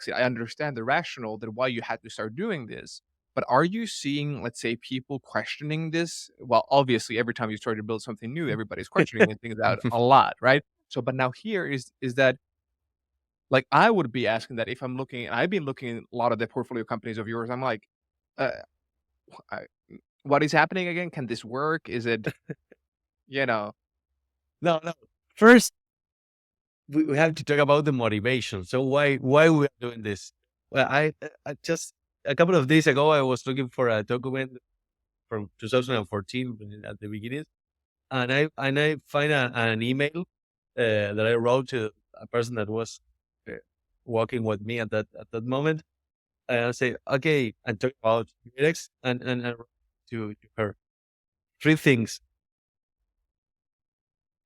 'cause I understand the rationale that why you had to start doing this. But are you seeing, let's say, people questioning this? Well, obviously, every time you start to build something new, everybody's questioning things out a lot, right? So, but now here is that like I would be asking that if I'm looking, I've been looking at a lot of the portfolio companies of yours. I'm like, uh, I, what is happening again? Can this work? Is it, you know, No, no. First, we have to talk about the motivation. So why we are doing this? Well, I just a couple of days ago I was looking for a document from 2014 at the beginning, and I find an email that I wrote to a person that was uh, working with me at that moment, and I say okay, and talk about GridX, and I wrote to her three things.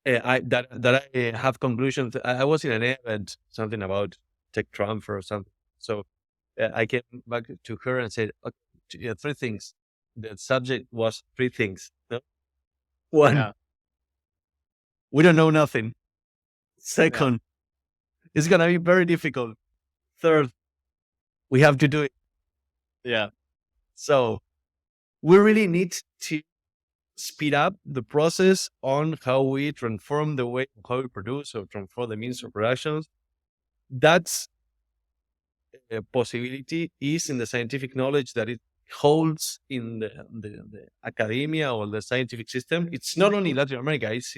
I that I have conclusions. I was in an event, something about tech transfer or something. So I came back to her and said, okay, three things. The subject was three things. No? One, yeah, we don't know nothing. yeah, Second, it's gonna be very difficult. Third, we have to do it. yeah, So we really need to speed up the process on how we transform the way how we produce or transform the means of productions. That's possibility is in the scientific knowledge that it holds in the academia or the scientific system. It's not only Latin America, it's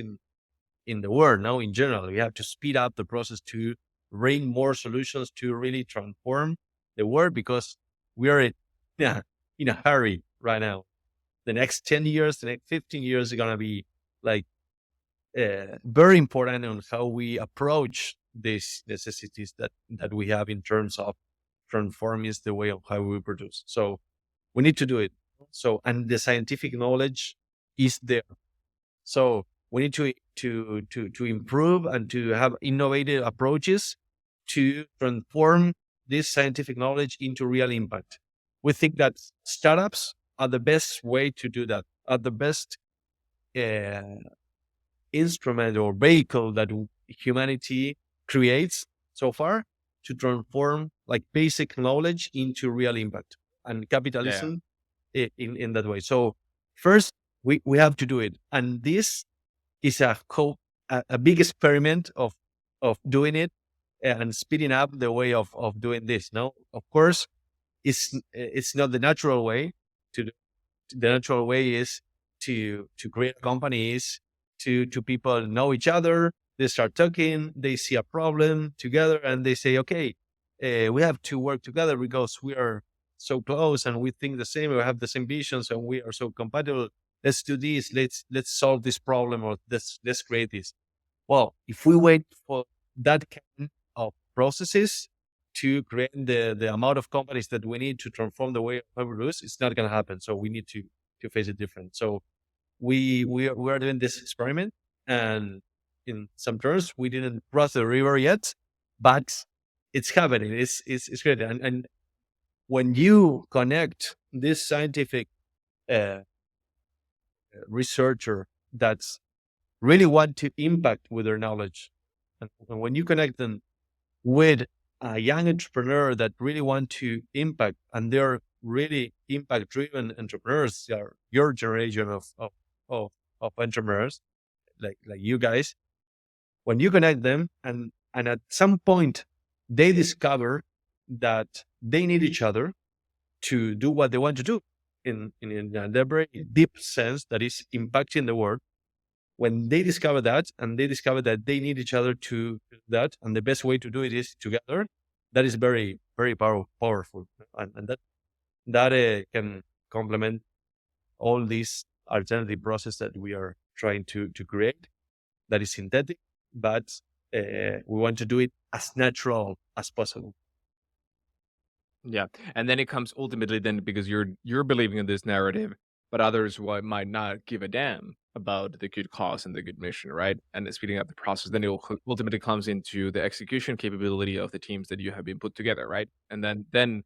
in the world now in general. We have to speed up the process to bring more solutions to really transform the world because we are yeah, in a hurry right now. The next 10 years, the next 15 years are going to be like very important on how we approach these necessities that we have in terms of transforming the way of how we produce. So we need to do it. So and the scientific knowledge is there. So we need to improve and to have innovative approaches to transform this scientific knowledge into real impact. We think that startups are the best way to do that, are the best uh, instrument or vehicle that humanity creates so far to transform like basic knowledge into real impact and yeah, capitalism in that way. So first we have to do it. And this is a big experiment of doing it and speeding up the way of doing this. No, of course, it's not the natural way to do. The natural way is to create companies to people know each other. They start talking, they see a problem together, and they say, okay, we have to work together because we are so close and we think the same. We have the same visions and we are so compatible. Let's do this. Let's solve this problem or let's create this. Well, if we wait for that kind of processes to create the amount of companies that we need to transform the way we produce, it's not going to happen. So we need to face it different. So we are doing this experiment, and in some terms, we didn't cross the river yet, but it's happening. It's great. And when you connect this scientific uh, researcher that's really want to impact with their knowledge, and when you connect them with a young entrepreneur that really want to impact and they're really impact driven entrepreneurs, they are your generation of, of entrepreneurs like you guys, when you connect them and at some point they discover that they need each other to do what they want to do in a very deep sense that is impacting the world. When they discover that and they discover that they need each other to do that, and the best way to do it is together, that is very, very powerful. And that can complement all these alternative process that we are trying to create that is synthetic, but we want to do it as natural as possible. yeah. And then it comes ultimately then because you're believing in this narrative, but others might not give a damn about the good cause and the good mission, right? And it's speeding up the process. Then it ultimately comes into the execution capability of the teams that you have been put together, right? And then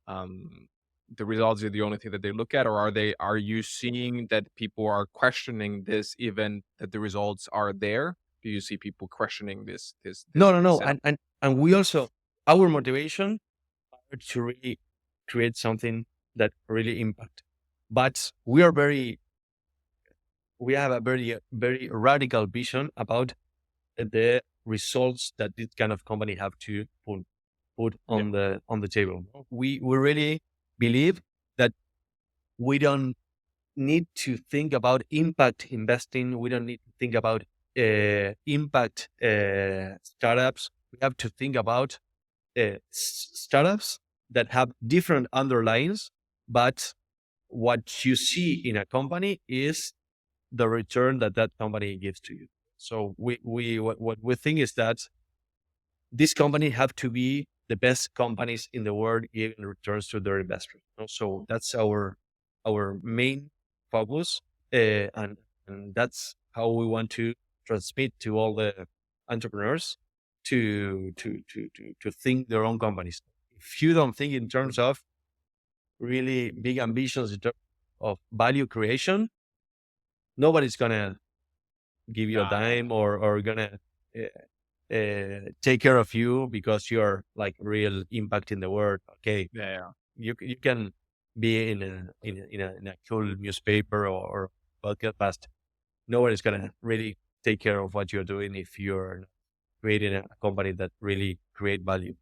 um, the results are the only thing that they look at, or are you seeing that people are questioning this, even that the results are there? Do you see people questioning this No, no, no. setup? And we also our motivation is to really create something that really impact. But we have a very radical vision about the results that this kind of company have to put Yeah. on the table. We really believe that we don't need to think about impact investing. We don't need to think about impact startups. We have to think about startups that have different underlines, but what you see in a company is the return that that company gives to you. So what we think is that this company have to be the best companies in the world giving returns to their investors. So that's our main focus, and that's how we want to transmit to all the entrepreneurs to think their own companies. If you don't think in terms of really big ambitions in terms of value creation, nobody's gonna give you a Nah, dime or gonna take care of you because you're like real impact in the world. Okay, yeah, yeah. you can be in a cool newspaper or podcast, but nobody's gonna really take care of what you're doing if you're creating a company that really create value.